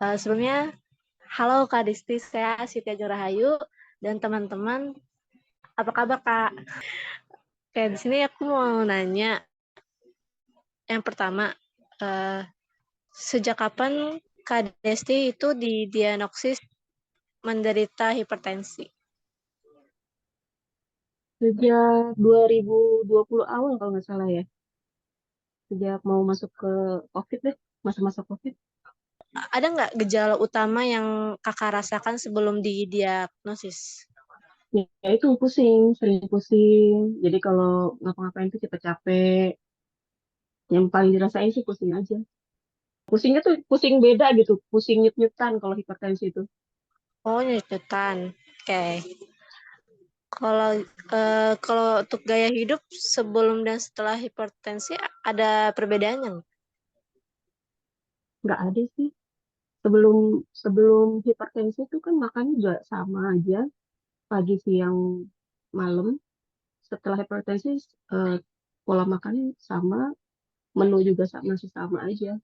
Sebelumnya, halo Kak Disti, saya Siti Rahayu dan teman-teman, apa kabar Kak? Oke, di sini aku mau nanya, yang pertama, eh, sejak kapan Kak Disti itu didiagnosis menderita hipertensi? Sejak 2020 awal kalau nggak salah ya. Sejak mau masuk ke COVID deh, masa-masa COVID. Ada nggak gejala utama yang Kakak rasakan sebelum didiagnosis? Ya itu pusing, sering pusing. Jadi kalau ngapa-ngapain tuh cepet capek. Yang paling dirasain sih pusing aja. Pusingnya tuh pusing beda gitu, pusing nyut-nyutan kalau hipertensi itu. Oh, nyucutan. Oke. Kalau kalau untuk gaya hidup sebelum dan setelah hipertensi ada perbedaannya nggak? Nggak ada sih. Sebelum sebelum hipertensi itu kan makan juga sama aja, pagi, siang, malam. Setelah hipertensi eh, pola makan sama, menu juga masih sama aja.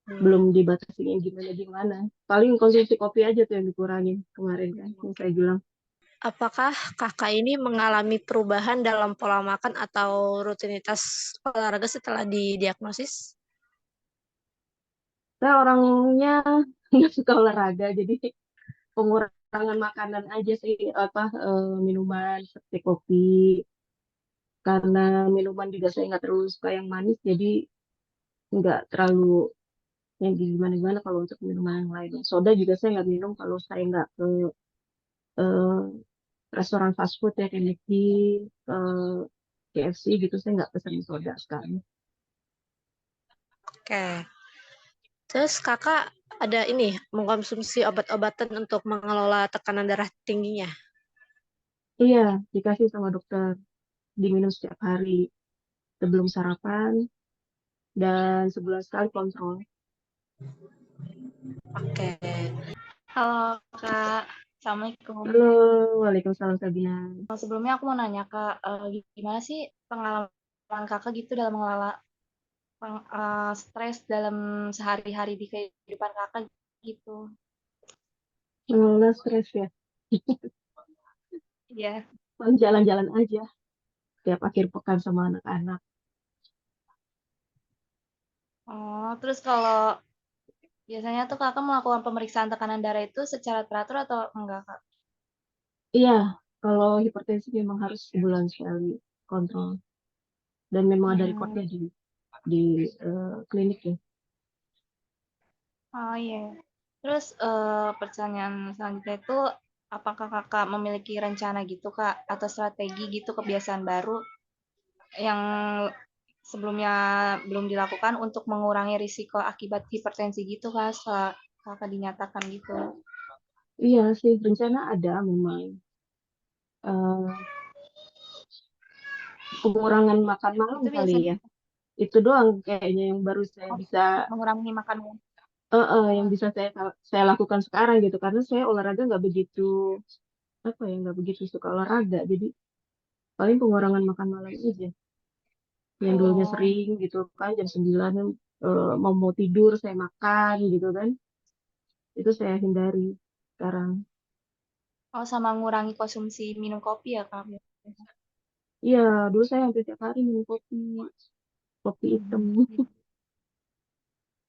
Belum Hmm. dibatasi yang gimana-gimana. Paling konsumsi kopi aja tuh yang dikurangin kemarin kan, yang saya bilang. Apakah kakak ini mengalami perubahan dalam pola makan atau rutinitas olahraga setelah didiagnosis? Saya orangnya nggak suka olahraga, jadi pengurangan makanan aja sih, minuman seperti kopi. Karena minuman juga saya nggak terlalu suka yang manis, jadi nggak terlalu yang gimana-gimana kalau untuk minuman yang lain. Soda juga saya nggak minum kalau saya nggak ke eh, restoran fast food ya kayak McD, eh, KFC gitu, saya nggak pesen soda sekarang. Oke. Terus kakak ada ini mengkonsumsi obat-obatan untuk mengelola tekanan darah tingginya. Iya, dikasih sama dokter, diminum setiap hari sebelum sarapan dan sebulan sekali kontrol. Oke. Halo Kak, Assalamualaikum. Halo, Waalaikumsalam Sabina. Sebelumnya aku mau nanya Kak, gimana sih pengalaman Kakak gitu dalam mengelola stres dalam sehari-hari di kehidupan Kakak gitu? Mengelola stres ya, Iya. paling jalan-jalan aja tiap akhir pekan sama anak-anak. Oh, terus kalau biasanya tuh Kakak melakukan pemeriksaan tekanan darah itu secara teratur atau enggak Kak? Iya, kalau hipertensi memang harus sebulan sekali kontrol dan memang ada Hmm. rekodnya di klinik ya. Oh iya. Terus pertanyaan selanjutnya itu apakah Kakak memiliki rencana gitu Kak atau strategi gitu kebiasaan baru yang sebelumnya belum dilakukan untuk mengurangi risiko akibat hipertensi gitu Kak, setelah Kakak dinyatakan gitu? Iya sih, rencana ada memang. Eh, Pengurangan makan malam Itu kali biasanya ya. Itu doang kayaknya yang baru saya bisa mengurangi makan yang oh, bisa saya lakukan sekarang gitu karena saya olahraga nggak begitu apa ya nggak begitu suka olahraga jadi paling pengurangan makan malam aja yang dulunya oh, sering gitu kan jam 9 mau tidur saya makan gitu kan itu saya hindari sekarang. oh sama mengurangi konsumsi minum kopi ya Kak? Iya, dulu saya hampir tiap hari minum kopi kopi hitam.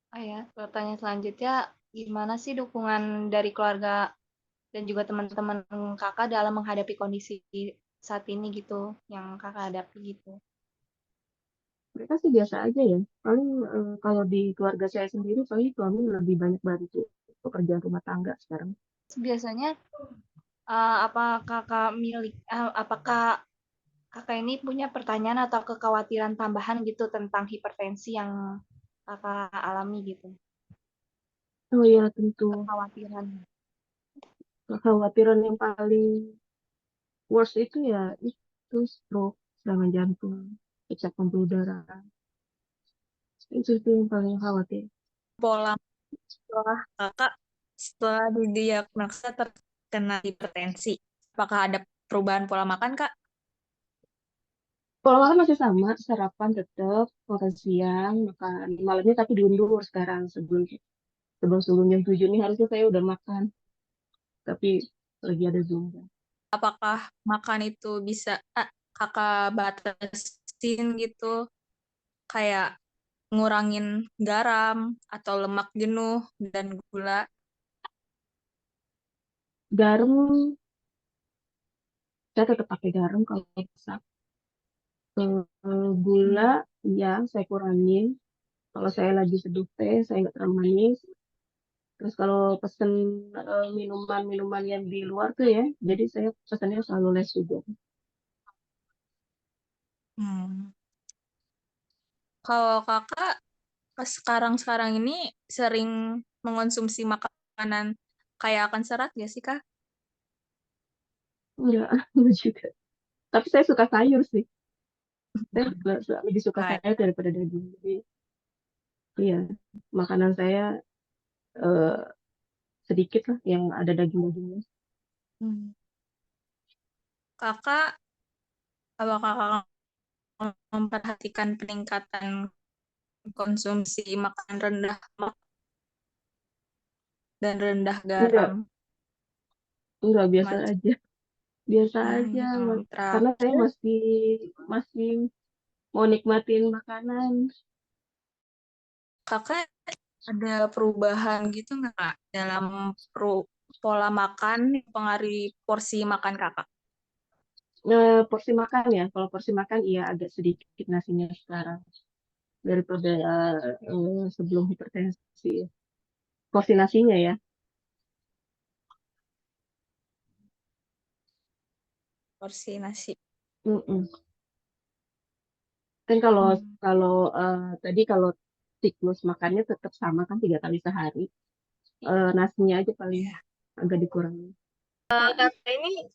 Oh ya, pertanyaan selanjutnya, gimana sih dukungan dari keluarga dan juga teman-teman Kakak dalam menghadapi kondisi saat ini gitu, yang Kakak hadapi gitu? Mereka sih biasa aja ya paling kalau di keluarga saya sendiri paling suami lebih banyak bantu pekerjaan rumah tangga sekarang. Biasanya apa Kakak apakah Kakak ini punya pertanyaan atau kekhawatiran tambahan gitu tentang hipertensi yang Kakak alami gitu? Oh iya tentu. Kekhawatiran. Kekhawatiran yang paling worst itu ya itu stroke, serangan jantung, pecah pembuluh darah. Itu sih yang paling khawatir. Pola setelah kakak setelah didiagnosa terkena hipertensi, apakah ada perubahan pola makan kak? Kalau makan masih sama, sarapan tetap, makan siang, makan malamnya tapi diundur sekarang sebelum sebelum jam 7 nih harusnya saya udah makan, tapi lagi ada Zoom. Apakah makan itu bisa kakak batasin gitu, kayak ngurangin garam atau lemak jenuh dan gula? Garam, saya tetap pakai garam kalau masak. Gula, ya saya kurangin. Kalau saya lagi seduh teh, saya nggak terlalu manis. Terus kalau pesen minuman-minuman yang di luar tuh ya, jadi saya pesannya selalu less sugar. Hmm. Kalau kakak sekarang ini sering mengonsumsi makanan kaya akan serat gak sih, Kak? Enggak, enggak juga. Tapi saya suka sayur sih. Saya lebih suka Baik. sayur daripada daging. Jadi, iya, makanan saya eh, sedikit lah yang ada daging-dagingnya. Hmm. Kakak, apakah kakak memperhatikan peningkatan konsumsi makan rendah lemak dan rendah garam? Enggak biasa Mas, aja. Biasa aja, karena saya terakhir, masih mau nikmatin makanan. kakak ada perubahan gitu nggak Kak, dalam pola makan yang mempengaruhi porsi makan kakak? Porsi makan ya, kalau porsi makan iya agak sedikit nasinya sekarang daripada sebelum hipertensi. Porsi nasinya ya. Porsi nasi. Mm-mm. Kan kalau Hmm. kalau tadi kalau siklus makannya tetap sama kan 3 kali sehari. Nasinya aja paling Ya. agak dikurangi. Kakak ini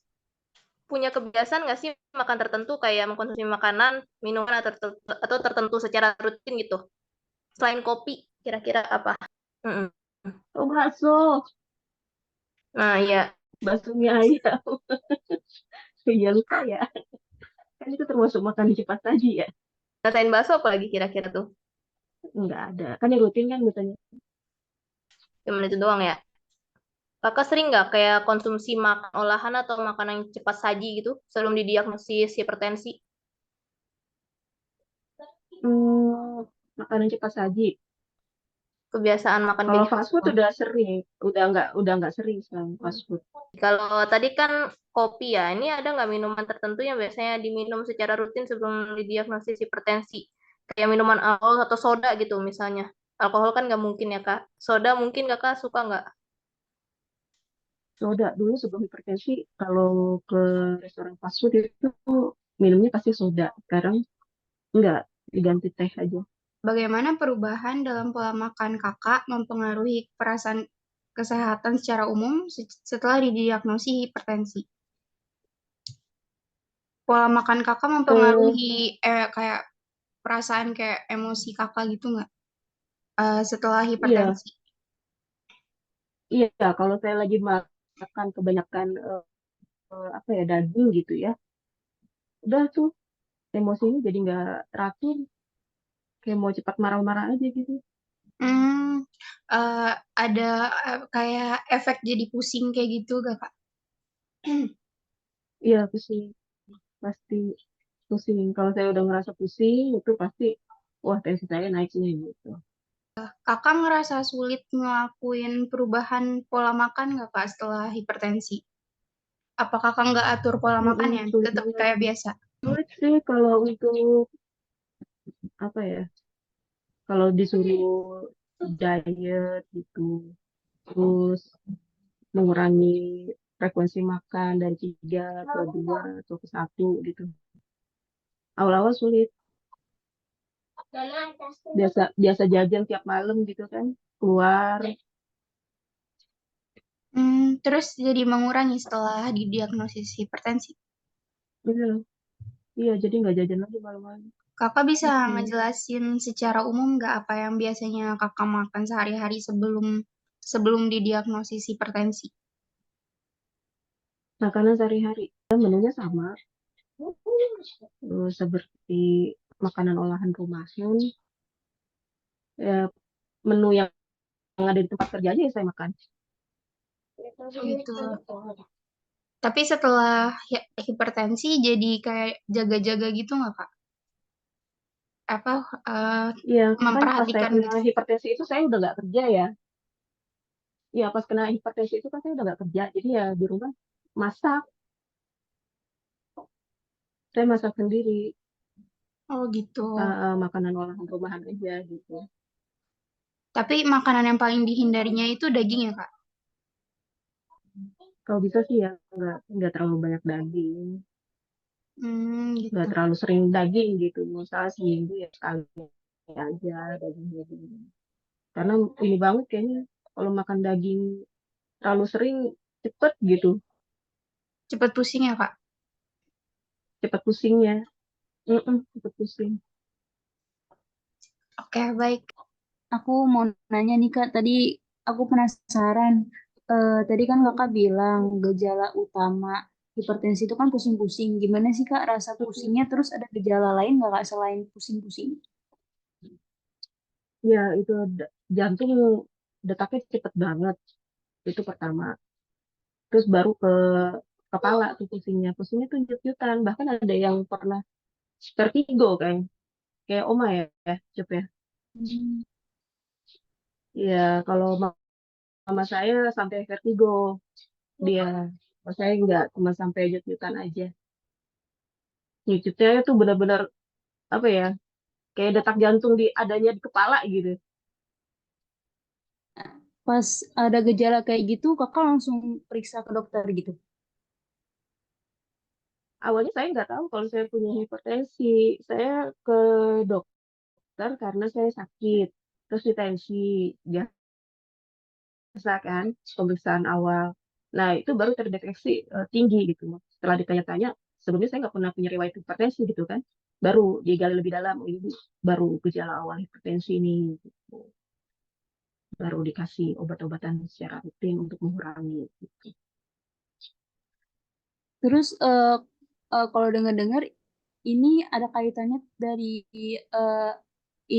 punya kebiasaan nggak sih makan tertentu kayak mengkonsumsi makanan, minuman atau tertentu secara rutin gitu? Selain kopi, kira-kira apa? Mm-mm. Oh bakso, Nah, ya. bakso mie ayam. Iya lupa ya. Kan itu termasuk makanan cepat saji ya. Rasain bakso apa lagi kira-kira tuh? Nggak ada. Kan yang rutin kan biasanya. Cuman itu doang ya. Kakak sering nggak kayak konsumsi makan olahan atau makanan yang cepat saji gitu sebelum didiagnosis hipertensi? Makanan cepat saji. Kebiasaan makan kayak Kalau gitu. fast food udah sering, udah nggak sering sekarang fast food. Kalau tadi kan kopi ya, ini ada nggak minuman tertentu yang biasanya diminum secara rutin sebelum didiagnosis hipertensi? Kayak minuman alkohol atau soda gitu misalnya. Alkohol kan nggak mungkin ya Kak. Soda mungkin Kakak suka nggak? Soda dulu sebelum hipertensi, kalau ke restoran fast food itu minumnya pasti soda. Sekarang enggak, diganti teh aja. Bagaimana perubahan dalam pola makan kakak mempengaruhi perasaan kesehatan secara umum setelah didiagnosis hipertensi? Pola makan kakak Eh, mempengaruhi kayak perasaan kayak emosi kakak gitu nggak? Setelah iya, hipertensi. iya. Kalau saya lagi makan kebanyakan apa ya daging gitu ya, udah tuh emosinya jadi nggak teratur, kayak mau cepat marah-marah aja gitu. Hmm, ada kayak efek jadi pusing kayak gitu gak kak? Iya, pusing, pasti pusing. Kalau saya udah ngerasa pusing, itu pasti, wah tensi saya naik nih gitu. Kakak ngerasa sulit ngelakuin perubahan pola makan nggak kak setelah hipertensi? Apa kakak nggak atur pola makannya? Sulit Tetap banget. kayak biasa? Sulit sih kalau untuk apa ya? Kalau disuruh diet gitu, terus mengurangi frekuensi makan dari 3 ke 2 atau ke 1 gitu. Awal-awal sulit. Biasa biasa jajan tiap malam gitu kan, keluar. Terus jadi mengurangi setelah didiagnosis hipertensi. Iya, iya jadi nggak jajan lagi malam-malam. Kakak bisa Gitu. ngejelasin secara umum nggak apa yang biasanya kakak makan sehari-hari sebelum sebelum didiagnosis hipertensi? Makanan sehari-hari, menunya sama, seperti makanan olahan rumahan, ya, menu yang ada di tempat kerja aja ya saya makan. Gitu. Tapi setelah hipertensi jadi kayak jaga-jaga gitu nggak Kak? Apa Iya, kan pas saya memperhatikan kena gitu? hipertensi itu saya udah nggak kerja ya. Iya, pas kena hipertensi itu kan saya udah nggak kerja. Jadi ya di rumah masak, saya masak sendiri, Oh gitu. makanan olahan rumahan aja gitu. Tapi makanan yang paling dihindarinya itu daging ya Kak? Kalau bisa sih ya nggak terlalu banyak daging, Gitu. nggak terlalu sering daging gitu. Misalnya seminggu ya sekali aja daging. Karena ini banget kayaknya kalau makan daging terlalu sering cepet gitu, Cepet pusing ya Kak? cepet pusingnya. Cepet pusing. Oke, baik. Aku mau nanya nih Kak, tadi aku penasaran. Tadi kan Kakak bilang gejala utama hipertensi itu kan pusing-pusing. Gimana sih Kak rasa pusingnya? Terus ada gejala lain nggak Kak selain pusing-pusing? Ya itu jantung detaknya cepet banget, itu pertama. Terus baru ke kepala tuh pusingnya. Pusingnya tuh jut-jutan. Bahkan ada yang pernah vertigo kayak Oma ya, Cep ya. Hmm. Ya kalau mama saya sampai vertigo dia. Kalau saya enggak, cuma sampai jut-jutan aja. Jut-jutnya itu benar-benar apa ya? Kayak detak jantung adanya di kepala gitu. Pas ada gejala kayak gitu, Kakak langsung periksa ke dokter gitu. Awalnya saya nggak tahu kalau saya punya hipertensi. Saya ke dokter karena saya sakit. Terus ditensi, biasa kan, pemeriksaan awal. Nah, itu baru terdeteksi tinggi gitu. Setelah ditanya-tanya, sebelumnya saya nggak pernah punya riwayat hipertensi gitu kan. Baru digali lebih dalam, oh, ini baru gejala awal hipertensi ini. Gitu. Baru dikasih obat-obatan secara rutin untuk mengurangi. Gitu. Terus kalau dengar-dengar ini ada kaitannya dari eh,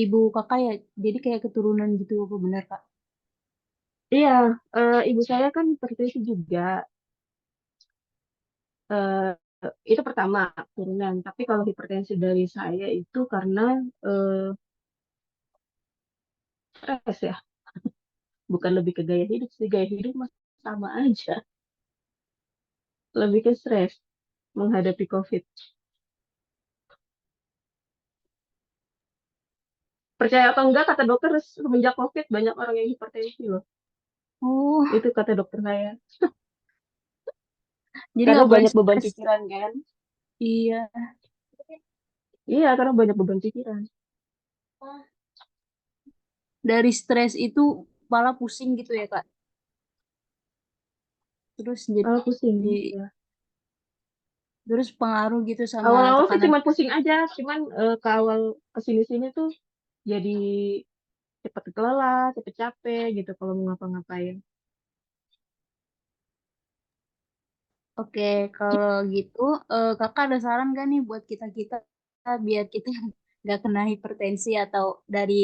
ibu Kakak ya. Jadi kayak keturunan gitu, apa benar Kak? Iya, ibu saya kan hipertensi juga. Eh, itu pertama turunan. Tapi kalau hipertensi dari saya itu karena eh, stres ya, bukan lebih ke gaya hidup sih. Gaya hidup mah sama aja, lebih ke stres menghadapi COVID. Percaya atau enggak, kata dokter semenjak COVID banyak orang yang hipertensi loh. Oh, Itu kata dokter saya. jadi Karena nggak boleh banyak beban stres. pikiran kan. Iya, Iya, karena banyak beban pikiran. dari stres itu kepala pusing gitu ya Kak. Terus jadi Kalau pusing, ya. terus pengaruh gitu sama Awal-awal sih tekanan. cuma pusing aja, cuman ke awal kesini-sini tuh jadi cepet lelah, cepet capek gitu kalau mau ngapa-ngapain. Oke, kalau gitu Kakak ada saran gak nih buat kita-kita biar kita nggak kena hipertensi atau dari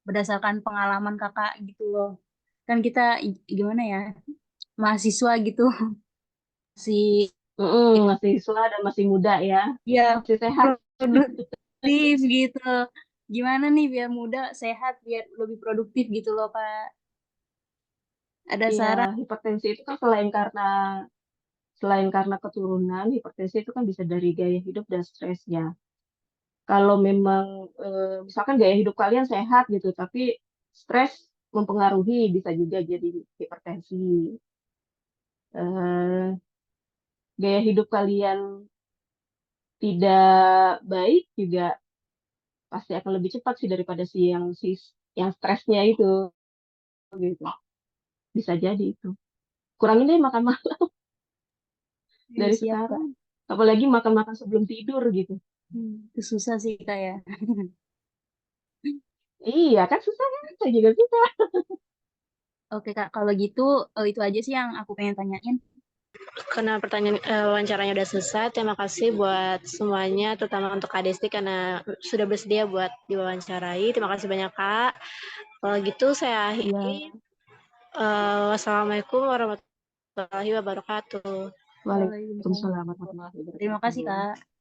berdasarkan pengalaman Kakak gitu loh. Kan kita gimana ya, mahasiswa gitu, masih Masih siswa dan masih muda ya, ya masih sehat. produktif gitu. Gimana nih biar muda, sehat, biar lebih produktif gitu loh Kak. Ada Iya, saran? hipertensi itu kan selain karena keturunan, hipertensi itu kan bisa dari gaya hidup dan stresnya. Kalau memang misalkan gaya hidup kalian sehat gitu, tapi stres mempengaruhi, bisa juga jadi hipertensi. Eh, Gaya hidup kalian tidak baik juga pasti akan lebih cepat sih daripada yang stresnya itu gitu. Bisa jadi itu. Kurangin deh makan malam Iya, dari siap Kak. sekarang. Apalagi makan-makan sebelum tidur gitu. Itu susah sih Kak ya. Iya kan susah kan? Saya juga susah. Oke Kak, kalau gitu itu aja sih yang aku pengen tanyain. Karena pertanyaan wawancaranya udah selesai, terima kasih buat semuanya, terutama untuk Kak Desti karena sudah bersedia buat diwawancarai. Terima kasih banyak Kak. Kalau gitu saya Iya. akhiri. Wassalamualaikum warahmatullahi wabarakatuh. Waalaikumsalam warahmatullahi wabarakatuh. Terima kasih, Kak.